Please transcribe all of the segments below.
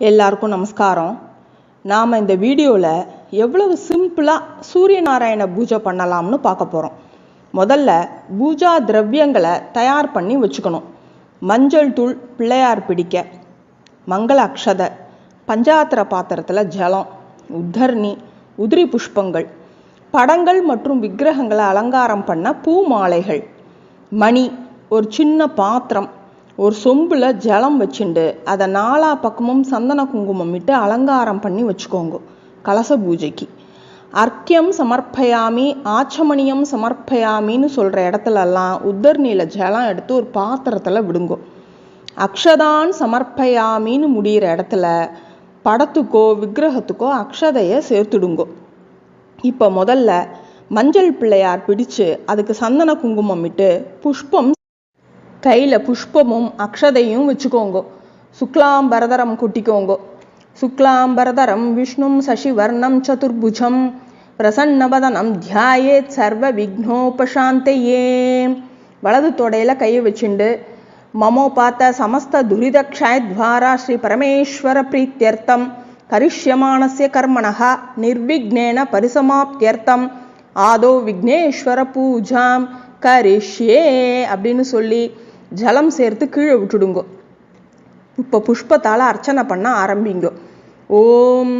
எல்லாருக்கும் நமஸ்காரம். நாம் இந்த வீடியோவில் எவ்வளவு சிம்பிளாக சூரிய நாராயண பூஜை பண்ணலாம்னு பார்க்க போகிறோம். முதல்ல பூஜா திரவியங்களை தயார் பண்ணி வச்சுக்கணும். மஞ்சள் தூள் பிள்ளையார் பிடிக்க, மங்கள அக்ஷதை, பஞ்சாத்திர பாத்திரத்தில் ஜலம், உத்தர்ணி, உதிரி புஷ்பங்கள், படங்கள் மற்றும் விக்கிரகங்களை அலங்காரம் பண்ண பூ மாலைகள், மணி, ஒரு சின்ன பாத்திரம், ஒரு சொம்பில் ஜலம் வச்சுண்டு அதை 4 பக்கமும் சந்தன குங்குமம் இட்டு அலங்காரம் பண்ணி வச்சுக்கோங்க. கலச பூஜைக்கு அர்க்கியம் சமர்ப்பயாமி, ஆச்சமணியம் சமர்ப்பயாமின்னு சொல்கிற இடத்துலலாம் உத்தர்ணியில் ஜலம் எடுத்து ஒரு பாத்திரத்தில் விடுங்கோ. அக்ஷதான் சமர்ப்பயாமின்னு முடிகிற இடத்துல படத்துக்கோ விக்கிரகத்துக்கோ அக்ஷதையை சேர்த்துடுங்கோ. இப்போ முதல்ல மஞ்சள் பிள்ளையார் பிடிச்சு அதுக்கு சந்தன குங்குமம் இட்டு புஷ்பம் கையில் புஷ்பமும் அக்ஷதையும் வச்சுக்கோங்க. சுக்லாம்பரதரம் கொட்டிக்கோங்க. சுக்லாம்பரதரம் விஷ்ணும் சசிவர்ணம் சதுர்புஜம் பிரசன்னவதனம் தியாயேத் சர்வ விக்னோபசாந்தையே. வலது தொடையில் கையை வச்சுண்டு மமோபாத்த சமஸ்த துரிதக்ஷயத்வாரா ஸ்ரீ பரமேஸ்வர பிரீத்தியர்த்தம் கரிஷ்யமானஸ்ய கர்மணः நிர்விக்னேன பரிசமாப்தியர்த்தம் ஆதோ விக்னேஸ்வர பூஜாம் கரிஷ்யே அப்படின்னு சொல்லி ஜலம் சேர்த்து கீழே விட்டுடுங்கோ. இப்போ புஷ்பத்தால் அர்ச்சனை பண்ண ஆரம்பிங்கோ. ஓம்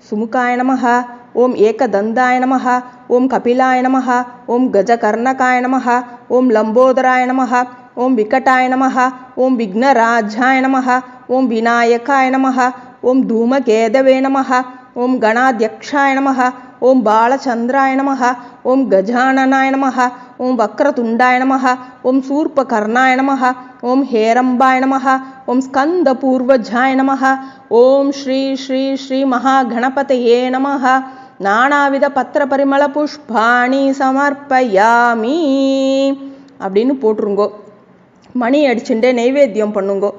சுமுகாய நமஹ, ஓம் ஏகதந்தாய நமஹ, ஓம் கபிலாய நமஹ, ஓம் கஜகர்ணகாய நமஹ, ஓம் லம்போதராய நமஹ, ஓம் விகட்டாய நமஹ, ஓம் விக்னராஜாய நமஹ, ஓம் விநாயகாய நமஹ, ஓம் தூமகேதவே நமஹ, ஓம் கணாத்யக்ஷாய நமஹ, ஓம் பாலச்சந்திராய நமஹ, ஓம் கஜானனாய நமஹ, ஓம் வக்ரதுண்டாய நமஹ, ஓம் சூர்பகர்ணாய நமஹ, ஓம் ஹேரம்பாய நமஹ, ஓம் ஸ்கந்தபூர்வஜாய நமஹ, ஓம் ஸ்ரீ ஸ்ரீ ஸ்ரீ மகாகணபதயே நமஹ. நானாவித பத்திர பரிமள புஷ்பாணி சமர்ப்பயாமி அப்படின்னு போட்டுருங்கோ. மணி அடிச்சுட்டே நைவேத்தியம் பண்ணுங்கோ.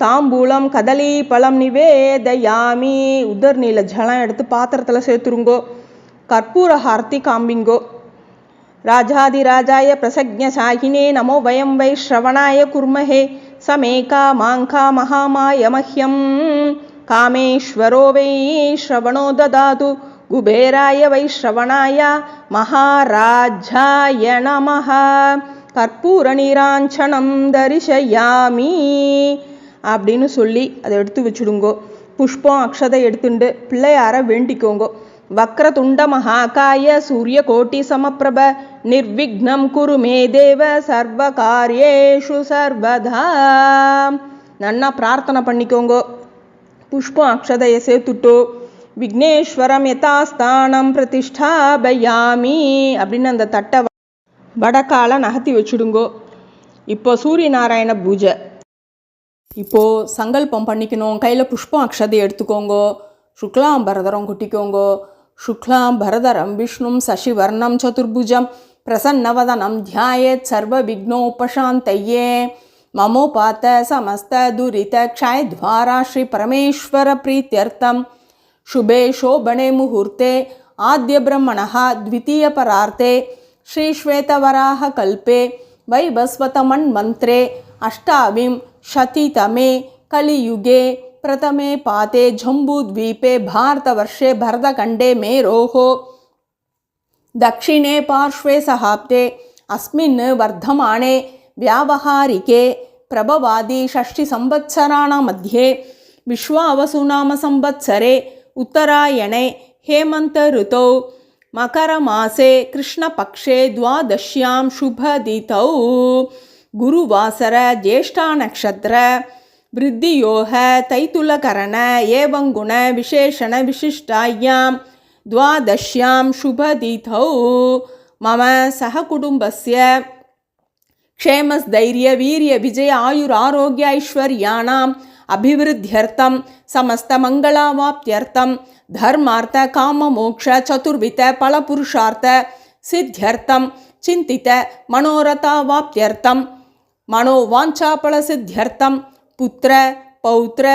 தாம்பூலம் கதலி பழம் நிவேதயாமி. உதர்நீல ஜலம் எடுத்து பாத்திரத்தில் சேர்த்துருங்கோ. கற்பூர ஹார்த்தி காம்பிங்கோ. ராஜாதிராஜாய பிரசக்ஞசாகினே நமோ வயம் வை ஸ்ரவணாய குர்மஹே சமேகா மாங்கா மகாமாய மஹ்யம் காமேஸ்வரோ வை ஸ்ரவணோ ததாது குபேராய வை ஸ்ரவணாய மகாராஜாய நமஹ. கற்பூர நீராஞ்சனம் தரிசயாமி அப்படின்னு சொல்லி அதை எடுத்து வச்சுடுங்கோ. புஷ்பம் அக்ஷதை எடுத்துண்டு பிள்ளையார வேண்டிக்கோங்கோ. வக்ரதுண்ட மகாகாய சூரிய கோட்டி சமப்பிரப நிர்விக்னம் குரு மே தேவ சர்வ காரியேஷு சர்வதா. நன்னா பிரார்த்தனை பண்ணிக்கோங்கோ. புஷ்பம் அக்ஷதையை சேர்த்துட்டோ விக்னேஸ்வரம் யதாஸ்தானம் பிரதிஷ்டாபயாமி அப்படின்னு அந்த தட்டை வடக்கால நகர்த்தி வச்சுடுங்கோ. இப்போ சூரிய நாராயண பூஜை. இப்போது சங்கல்பம் பண்ணிக்கணும். கையில் புஷ்பம் அக்ஷதை எடுத்துக்கோங்கோ. சுக்லாம்பரதரம் கொட்டிக்கோங்கோ. சுக்லாம்பரதரம் விஷ்ணும் சசிவர்ணம் சதுர்புஜம் பிரசன்னவதனம் தியாயேத் சர்வ விக்னோபசாந்தையே. மமோபாத்த சமஸ்த துரித க்ஷயத்வாரா ஸ்ரீ பரமேஸ்வர பிரீத்தியர்த்தம் சுபே சோபணே முகூர்த்தே ஆத்ய பிரம்மணः த்விதீய பரார்த்தே ஸ்ரீ ஸ்வேதவராஹ கல்பே வைபஸ்வதமன்வந்த்ரே அஷ்டாவிம் शतितमे कलियुगे प्रथमे पाते जम्बूद्वीपे भारतवर्षे भरतखण्डे मेरोः दक्षिणे पार्श्वे सहाब्दे अस्मिन् वर्धमाने व्यावहारिके प्रभवादि षष्टिसंवत्सराणां मध्ये विश्वावसुनाम संवत्सरे उत्तरायणे हेमन्त ऋतौ मकरमासे कृष्णपक्षे द्वादश्यां शुभदितौ गुरुवासर ज्येष्ठा नक्षत्र वृद्धियोग तैतुलकरण एवं गुण विशेषण विशिष्टायां द्वादश्यां शुभतिथौ मम सहकुटुम्बस्य क्षेमस्थैर्य वीर्य विजय आयुरारोग्य ऐश्वर्याणाम् अभिवृद्ध्यर्थं समस्तमङ्गलावाप्त्यर्थं धर्मार्थ काममोक्ष चतुर्विध फलपुरुषार्थ सिद्ध्यर्थं चिन्तित मनोरथावाप्त्यर्थं मनोवाञ्छाफलसिद्ध्यर्थं पुत्र पौत्र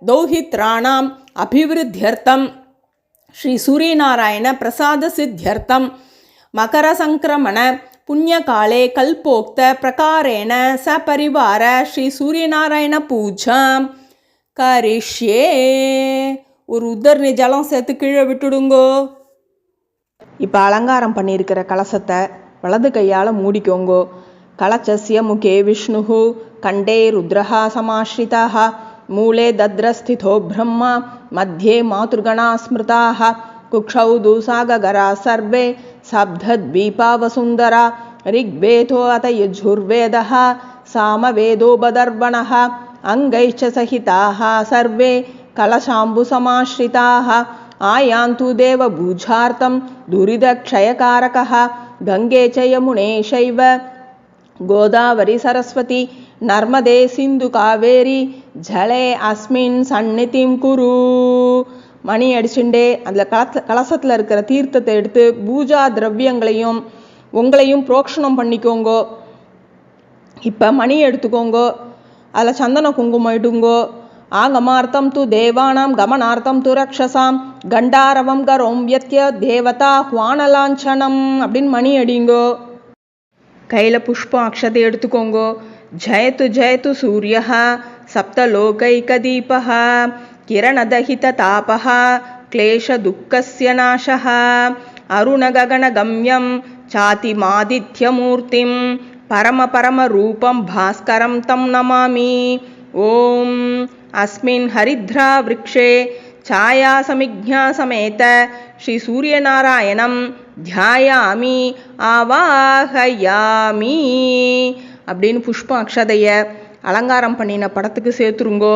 दौहित्राणाम् अभिवृद्ध्यर्थं श्री सूर्यनारायण प्रसाद सिद्ध्यर्थं मकर संक्रमण पुण्यकाले कल्पोक्त प्रकारेण सपरिवार श्री सूर्यनारायण पूजां கரிஷ்யே. ஒரு உத்தரணி ஜலம் சேர்த்து கீழே விட்டுடுங்கோ. இப்போ அலங்காரம் பண்ணியிருக்கிற கலசத்தை வலது கையால் மூடிக்கோங்கோ. கலச்சஸ்ய முகே விஷ்ணு கண்டே ருத்ரஹா சமாஸ்ரிதாக மூலே தத்ரஸ்திதோ பிரம்மா மத்தியே மாதுர்கணா ஸ்மிருதாக குக்ஷௌ தூசாகரா சர்வே சப்தத்வீபாவசுந்தரா ரிக்வேதோ அத யஜுர்வேதः சாமவேதோபதர்வணः அங்கைச்ச சகிதாः சர்வே கலசாம்புசமாஸ்ரிதாः ஆயாந்து தேவபூஜார்த்தம் துரிதக்ஷயகாரகः கங்கே ச யமுனே சைவ கோதாவரி சரஸ்வதி நர்மதே சிந்து காவேரி ஜலே அஸ்மின் சந்நிதிம் குரு. மணி அடிச்சுட்டே அதில் கலசத்தில் இருக்கிற தீர்த்தத்தை எடுத்து பூஜா திரவியங்களையும் உங்களையும் புரோக்ஷணம் பண்ணிக்கோங்கோ. இப்போ மணி எடுத்துக்கோங்கோ, அதில் சந்தன குங்குமம் இடுங்கோ. ஆகமார்த்தம் து தேவானாம் கமனார்த்தம் து ரக்ஷசாம் கண்டாரவம் கரோம் யத்ய தேவதா ஹ்வானலாஞ்சனம் அப்படின்னு மணி அடிங்கோ. கையில் புஷ்பம் அக்ஷதை எடுத்துக்கோங்கோ. ஜயத்து ஜயத்து சூரியः சப்தலோகைகதீபः கிரணதஹிததாபः क्लेशदुःखस्य नाशः अरुणगगनगम्यं चातिमादित्यमूर्तिं परमपरमरूपं भास्करं तं नमामि. ॐ अस्मिन् हरिद्रावृक्षे छायासमिज्ञासमेत श्रीसूर्यनारायणं ध्यायामि आवाहयामि அப்படின்னு புஷ்பம் அக்ஷதையை அலங்காரம் பண்ணின படத்துக்கு சேர்த்துருங்கோ.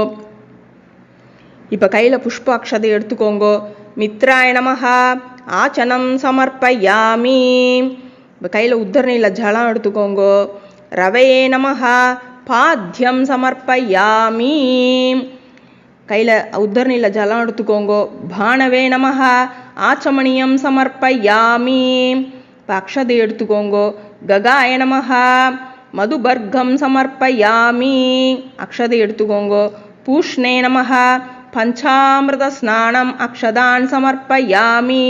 இப்போ கையில் புஷ்ப அக்ஷதை எடுத்துக்கோங்கோ. மித்ராய நமஹ ஆச்சனம் சமர்ப்பயாமி. இப்போ கையில் உத்தரணியில் ஜலம் எடுத்துக்கோங்கோ. ரவையே நமஹ பாத்தியம் சமர்ப்பயாமி. கையில் உத்தரணியில் ஜலம் எடுத்துக்கோங்கோ. பானவே நமஹ ஆச்சமணியம் சமர்ப்பயாமி. இப்போ அக்ஷதை எடுத்துக்கோங்கோ. ககாய நமஹ மதுபர்கம் சமர்ப்பயாமி. அக்ஷதை எடுத்துக்கோங்கோ. பூஷ்ணே நமஹ பஞ்சாமிருத ஸ்நானம் அக்ஷதான் சமர்ப்பயாமி.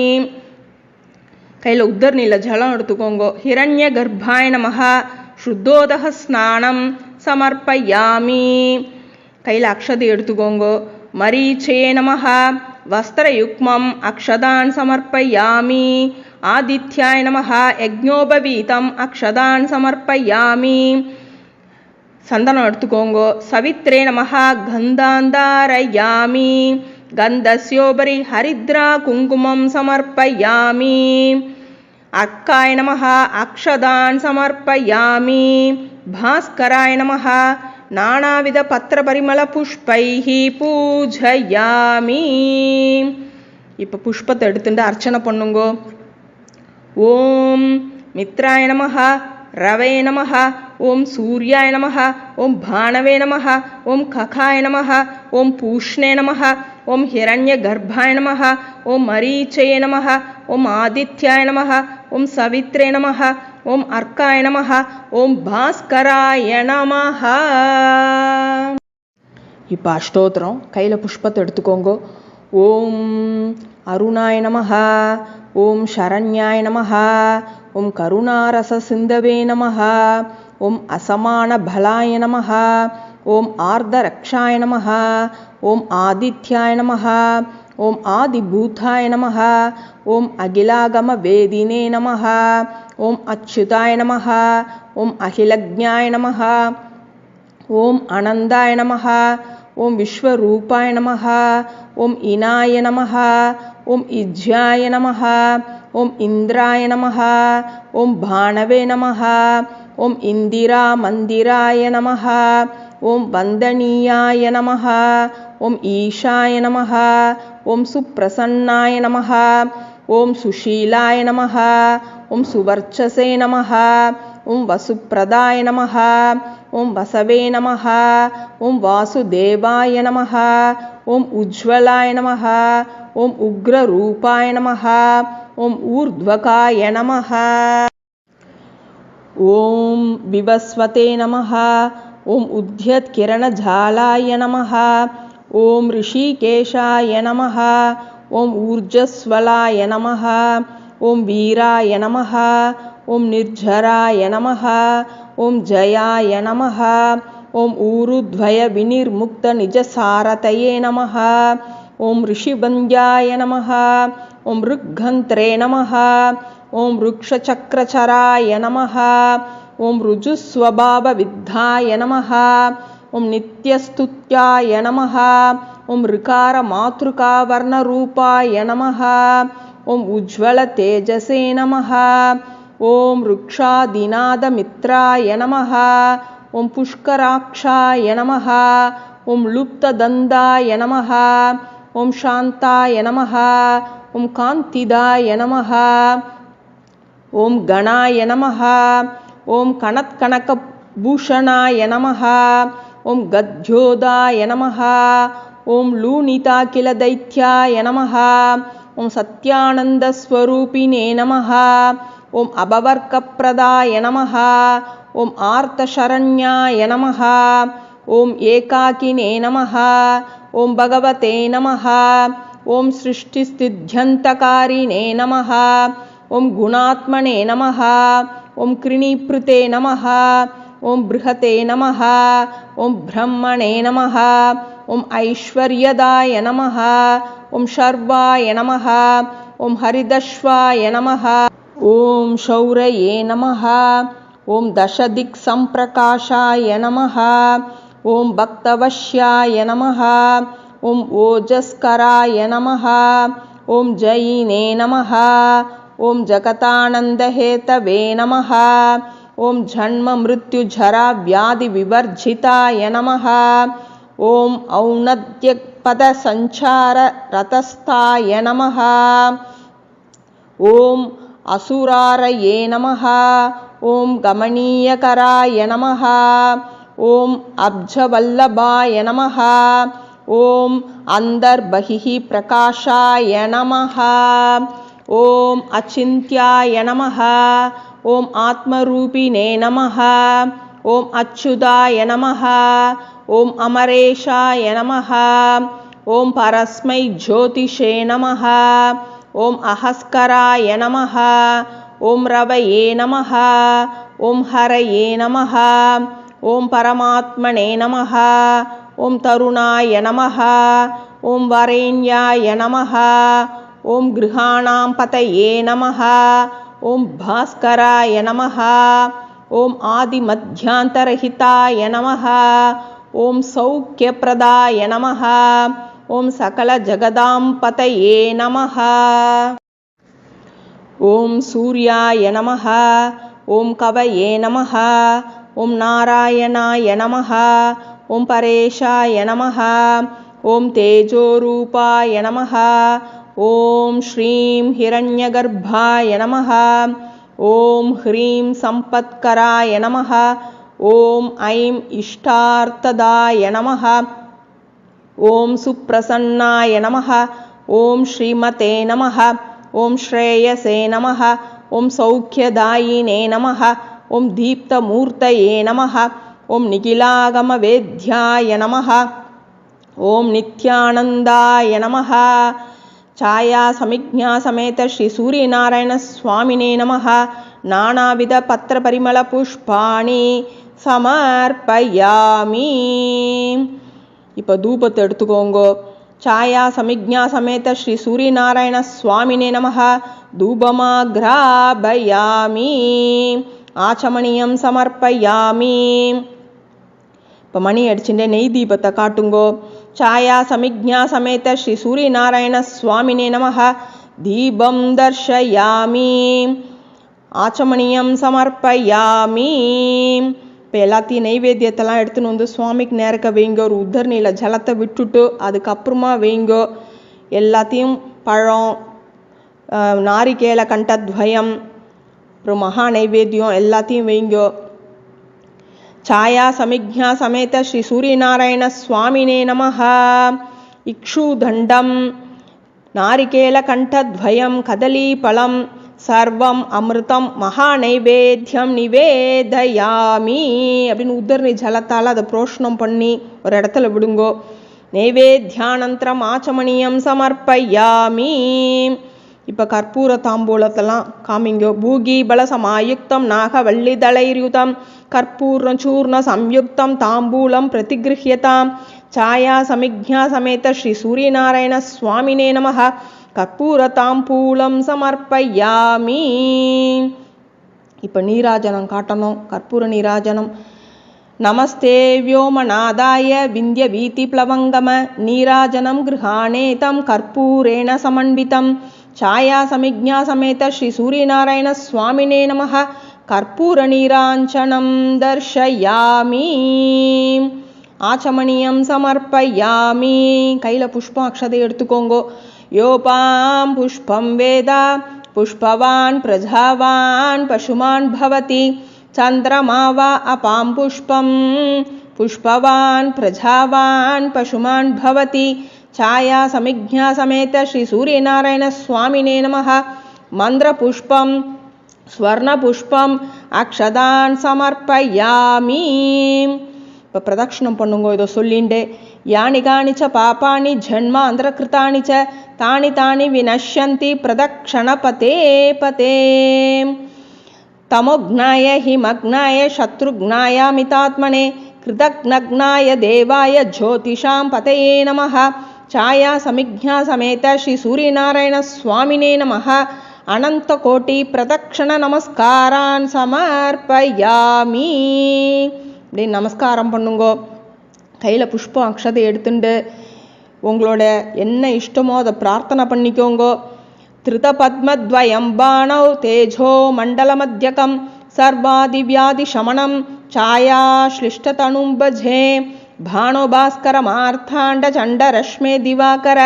கையில் உத்தரணியில் ஜலம் எடுத்துக்கோங்கோ. ஹிரண்ய கர்ப்பாய நமஹ சுத்தோதக ஸ்நானம் சமர்ப்பயாமி. கையில் அக்ஷதை எடுத்துக்கோங்கோ. மரீச்சே நமஹ வஸ்திரயுக்மம் அக்ஷதான் சமர்ப்பயாமி. ஆதித்யாய நமஹ யஜ்ஞோபவீதம் அக்ஷதான் சமர்ப்பயாமி. சந்தனம் எடுத்துக்கோங்கோ. சவித்ரே நமஹ கந்தாந்தாரயாமி. கந்தஸ்யோபரி ஹரித்ரா குங்குமம் சமர்ப்பயாமி. அர்க்காய நமஹ அக்ஷதான் சமர்ப்பயாமி. பாஸ்கராய நமஹ நானாவித பத்திர பரிமள புஷ்பைஹி பூஜயாமி. இப்போ புஷ்பத்தை எடுத்துட்டு அர்ச்சனை பண்ணுங்கோ. ஓம் மித்ராய நமஹ ரவே நமஹ ஓம் சூர்யாய நமஹ ஓம் பானவே நமஹ ஓம் ககாய நமஹ ஓம் பூஷ்ணே நமஹ ஓம் ஹிரண்ய கர்ப்பாய நமஹ ஓம் மரீச்சயே நமஹ ஓம் ஆதித்யாய நமஹ ஓம் சவித்ரே நமஹ ஓம் அர்க்காய நமஹ ஓம் பாஸ்கராய நமஹ. இப்போ அஷ்டோத்திரம் கையில் புஷ்பத்தை எடுத்துக்கோங்கோ. ஓம் அருணாய நமஹ ஓம் சரண்யாய நமஹ ஓம் கருணாரச சிந்தவே நமஹ ஓம் அசமான பலாய நமஹ ஓம் ஆர்தரக்ஷாய நமஹ ஓம் ஆதித்யாய நமஹ ஓம் ஆதிபூதாய நமஹ ஓம் அகிலாகம வேதினே நமஹ ஓம் அச்சுதாய நமஹ ஓம் அகிலஜ்ஞாய நமஹ ஓம் அனந்தாய நமஹ ஓம் விஸ்வரூபாய நமஹ ஓம் இனாய நமஹ ஓம் இஜ்யாய நமஹ ஓம் இந்திராய நமஹ ஓம் பானவே நமஹ ஓம் இந்திரா மந்திராய நமஹ ஓம் வந்தனீயாய நமஹ ஓம் ஈஷாய நமஹ ஓம் சுப்ரசன்னாய நமஹ ஓம் சுஷீலாய நமஹ ஓம் சுவர்ச்சசே நமஹ ஓம் வசுப்ரதாய நமஹ ஓம் வசவே நமஹ ஓம் வாசுதேவாய நமஹ ஓம் உஜ்வலாய நமஹ ஓம் உக்ரரூபாய நமஹ ஓம் ஊர்த்வகாய நமஹ ஓம் விவஸ்வதே நமஹ ஓம் உத்யத்கிரணஜாலாய நமஹ ஓம் ரிஷிகேஷாய நமஹ ஓம் ஊர்ஜஸ்வலாய நமஹ ஓம் வீராய நமஹ ஓம் நிர்ஜராய நமஹ ஓம் ஜயாய நமஹ ஓம் ஊருத்வய விநிர்முக்த நிஜசாரதயே நமஹ. ஓம் ரிஷிபந்த்யாய நமஹ. ஓம் ருக்கந்த்ரே நமஹ. ஓம் ருக்ஷசக்ரச்சராய நமஹ. ஓம் ருஜுஸ்வபாவ வித்தாய நமஹ. ஓம் நித்யஸ்துத்யாய நமஹ. ஓம் ரிகார மாத்ருகா வர்ணரூபாய நமஹ. ஓம் உஜ்வல தேஜசே நமஹ. ஓம் ருக்ஷாதிநாத மித்ராய நமஹ. ஓம் புஷ்கராக்ஷாய நமஹ. ஓம் லுப்ததந்தாய நமஹ. ஓம் சாந்தாய நமஹ. ஓம் காந்திதாய நமஹ. ஓம் கணாய நமஹ. ஓம் கணத்கணக பூஷணாய நமஹ. ஓம் கத்யோதாய நமஹ. ஓம் லூனிதாகில தைத்யாய நமஹ. ஓம் சத்யானந்த ஸ்வரூபிணே நமஹ. ஓம் அபவர்க்கப்ரதாய நமஹ. ஓம் ஆர்த்தசரண்யாய நமஹ. ஓம் ஏகாகினே நமஹ. ஓம் பகவதே நமஹ. ஓம் சிருஷ்டிஸ்தித்யந்தகாரிணே நமஹ. ஓம் குணாத்மனே நமஹ. ஓம் கிருணீப்ருதே நமஹ. ஓம் ப்ருஹதே நமஹ. ஓம் பிரம்மணே நமஹ. ஓம் ஐஸ்வர்யதாய நமஹ. ஓம் ஷர்வாய நமஹ. ஓம் ஹரிதஸ்வாய நமஹ. ஓம் ஷௌரயே நமஹ. ஓம் தசதிக் சம்பிரகாஷாய நமஹ. ஓம் பக்தவஷ்யாய நமஹ. ஓம் ஓஜஸ்கராய நமஹ. ஓம் ஜயினே நமஹ. ஓம் ஜகதானந்தஹேதவே நமஹ. ஓம் ஜன்ம மிருத்யு ஜரா வியாதி விவர்ஜிதாய நமஹ. ஓம் ஔநத்யபத சஞ்சார ரதஸ்தாய நமஹ. ஓம் அசுராரயே நமஹ. ஓம் கமனீயகராய நமஹ. ஓம் அப்ஜவல்லபாய நமஹ. ஓம் அந்தர்பஹிஹி பிரகாஷாய நமஹ. ஓம் அச்சிந்த்யாய நமஹ. ஓம் ஆத்மரூபிணே நமஹ. ஓம் அச்சுதாய நமஹ. ஓம் அமரேஷாய நமஹ. ஓம் பரஸ்மை ஜோதிஷே நமஹ. ஓம் அஹஸ்கராய நமஹ. ஓம் ரவயே நமஹ. ஓம் ஹரயே நமஹ. ஓம் பரமாத்மனே நமஹ. ஓம் தருணாய நமஹ. ஓம் வரேண்யாய நமஹ. ஓம் கிருஹாணாம் பதயே நமஹ. ஓம் பாஸ்கராய நமஹ. ஓம் ஆதிமத்யாந்தரஹிதாய நமஹ. ஓம் சௌக்கியப்ரதாய நமஹ. ஓம் சகல ஜகதாம் பதயே நமஹ. ஓம் சூர்யாய நமஹ. ஓம் கவயே நமஹ. ஓம் நாராயணாய நமஹ. ஓம் பரேஷாய நமஹ. ஓம் தேஜோரூபாய நமஹ. ஓம் ஸ்ரீம் ஹிரண்யகர்ப்பாய நமஹ. ஓம் ஹ்ரீம் சம்பத்கராய நமஹ. ஓம் ஐம் இஷ்டார்த்ததாய நமஹ. ஓம் சுப்ரசன்னாய நமஹ. ஓம் ஸ்ரீமதே நமஹ. ஓம் ஸ்ரேயசே நமஹ. ஓம் சௌக்கியதாயினே நமஹ. ஓம் தீப்தமூர்த்தயே நமஹ. ஓம் நிகிலாகமவேத்யாய நமஹ. ஓம் நித்யானந்தாய நமஹ. छाया समिज्ञा समेत श्री सूर्यनारायण स्वामिने नमः. नानाविध पत्र परिमल पुष्पाणि समर्पयामि. இப்போ தூபத்தை எடுத்துக்கோங்கோ. छाया समिज्ञा समेत श्री सूर्यनारायण स्वामिने नमः. धूपमाघ्रापयामि. आचमनीयं समर्पयामि. இப்போ மணி அடிச்சுட்டே நெய் தீபத்தை காட்டுங்கோ. छाया समिज्ञा समेत श्री सूर्यनारायण स्वामिने नमः. दीपं दर्शयामि. आचमनीयं समर्पयामि. இப்போ எல்லாத்தையும் நெய்வேத்தியத்தெல்லாம் எடுத்துன்னு வந்து சுவாமிக்கு நேரக்க வைங்கோ. ஒரு உத்தரணியில் ஜலத்தை விட்டுட்டு அதுக்கப்புறமா வைங்கோ. எல்லாத்தையும் பழம், நாரிகேல கண்டத்வயம், அப்புறம் மகா நைவேத்தியம் எல்லாத்தையும் வைங்கோ. छाया समिज्ञा समेत श्री सूर्यनारायण स्वामिने नमः. इक्षुदण्डं नारिकेलकण्ठद्वयं कदलीफलं सर्वं अमृतं महानैवेद्यं निवेदयामि. அப்படின்னு உத்தரணி ஜலத்தால் அதை புரோஷனம் பண்ணி ஒரு இடத்துல விடுங்கோ. நைவேத்யானந்தரம் ஆச்சமணியம் சமர்ப்பயாமி. இப்போ கற்பூர தாம்பூலத்தெல்லாம் காமிங்கோ. பூகி பலசமாயுக்தம் நாகவல்லிதளைர்யுதம் கற்பூர்ண சூர்ண சம்யுக்தம் தாம்பூலம் பிரதிகிருஹ்யதாம் சாயா சமிக்ஞா சமேத ஸ்ரீ சூரியநாராயண சுவாமினே நமः கற்பூர தாம்பூலம் சமர்ப்பயாமி. இப்போ நீராஜனம் காட்டணும். கற்பூர நீராஜனம். நமஸ்தே व्योमनादाय विन्द्यवीतिप्लवङ्गम नीराजनं गृहाणेतं कर्पूरेण समन्वितं छाया समिज्ञा समेत श्री सूर्यनारायण स्वामिने नमः कर्पूरनीराञ्जनं दर्शयामि. ஆச்சமணியம் சமர்ப்பயாமி. கையில் புஷ்பம் அக்ஷதை எடுத்துக்கோங்கோ. யோபாம் புஷ்பம் வேதா புஷ்பவான் பிரஜாவான் பசுமான் பவதி சந்திரமா வா அபாம் புஷ்பம் புஷ்பவான் பிரஜாவான் பசுமான் பவதி छाया समिज्ञा समेत श्री सूर्यनारायण स्वामिने नमः मंद्र पुष्पम स्वर्ण पुष्पम अक्षदान समर्पयामि. இப்போ பிரதட்சணம் பண்ணுங்க. இதோ சொல்லிண்டே யானி காணிச்ச பாப்பாணி ஜன்மாந்திரகிருத்தாணி ச தானி தானி வினஷ்யந்தி பிரதக்ஷண பதே பதே तमोघ्नाय हिमग्नाय शत्रुघ्नाय मितात्मने कृतघ्नघ्नाय देवाय ज्योतिषां पतये नमः छाया समिज्ञा समेत श्री सूर्यनारायण स्वामिने नमः अनंतकोटि प्रदक्षिण नमस्कारान् समर्पयामि. இப்படி நமஸ்காரம் பண்ணுங்கோ. கையில் புஷ்பம் அக்ஷதை எடுத்துண்டு உங்களோட என்ன இஷ்டமோ அதை பிரார்த்தனை பண்ணிக்கோங்கோ. திருதபத்மத்வயம் பாணௌ தேஜோ மண்டலமத்யகம் சர்வாதிவ்யாதிசமனம் छायाश्लिष्टतनुं भजे भाणो भास्करमार्थाण्ड चण्डरश्मे दिवाकर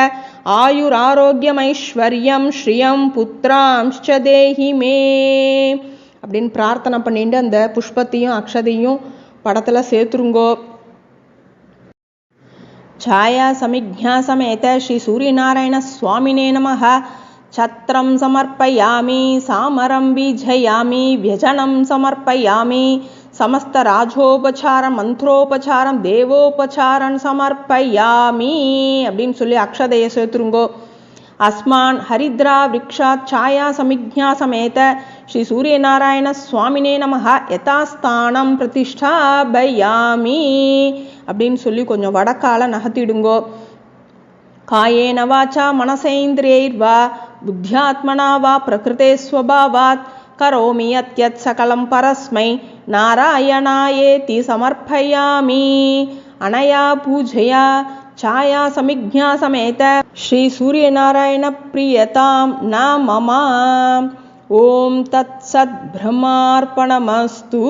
आयुरारोग्यमैश्वर्यं श्रियं पुत्रांश्च देहि मे அப்படின்னு பிரார்த்தனை பண்ணிட்டு அந்த புஷ்பத்தையும் அக்ஷதையும் படத்தில் சேர்த்துருங்கோ. छाया समिज्ञा समेत श्री सूर्यनारायण स्वामिने नमः छत्रं समर्पयामि सामरं बीजयामि व्यजनं समर्पयामि समस्त राजोपचार मंत्रोपचारं देवोपचारं समर्पयामि அப்படின்னு சொல்லி அக்ஷதையை சேர்த்துருங்கோ. अस्मान् हरिद्रा वृक्षात् छाया समिज्ञा समेत श्री सूर्यनारायण स्वामिने नमः यथास्थानं प्रतिष्ठापयामि அப்படின்னு சொல்லி கொஞ்சம் வடக்கால நகர்த்திடுங்கோ. कायेन वाचा मनसेन्द्रियैर्वा बुद्ध्यात्मना वा प्रकृते स्वभावात् करोमि यत् सकलं परस्मै नारायणायेति समर्पयामि. अनया पूजया छाया समिज्ञा समेत श्री सूर्यनारायण प्रियतां न मम. ओम तत्सत् ब्रह्मार्पणमस्तु.